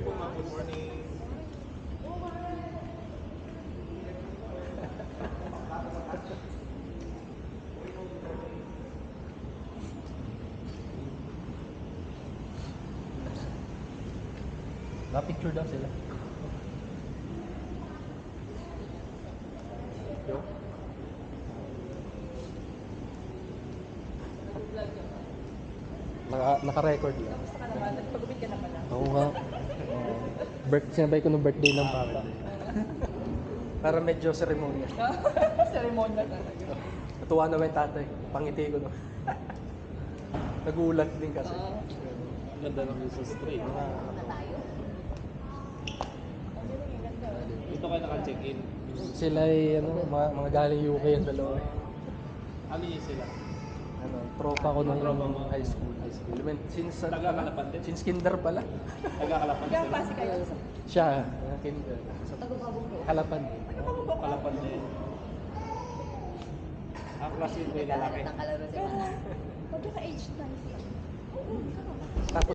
po ma'am. Good morning. Na-picture daw sila. Yo. Naka-record lang. Gusto ka naman, nagpagupit ka na pala. Oo nga. Sinabay ko ng birthday ng papa. Para medyo seremonya. Seremonya talaga. Natuwa naman yung tatay. Pangiti ko no. Nagulat din kasi. Ang ganda ng Christmas tree. Na tayo. Ang galing, ang ganda. Dito kayo naka-check-in. Sila ay mga galing UK yung dalawa. Ano yun sila? Tropa ko nung Tropa mo. high school. Taga-Kalapan din? Since kinder pala. Taga-Kalapan sila. Kaya pasi kayo. Siya, kinder. Sa Kalapan. Kalapan din. Ang klase ko yung lalaki. Nagkakalaro sila. Magkaka-age tayo sila. Oo, Tapos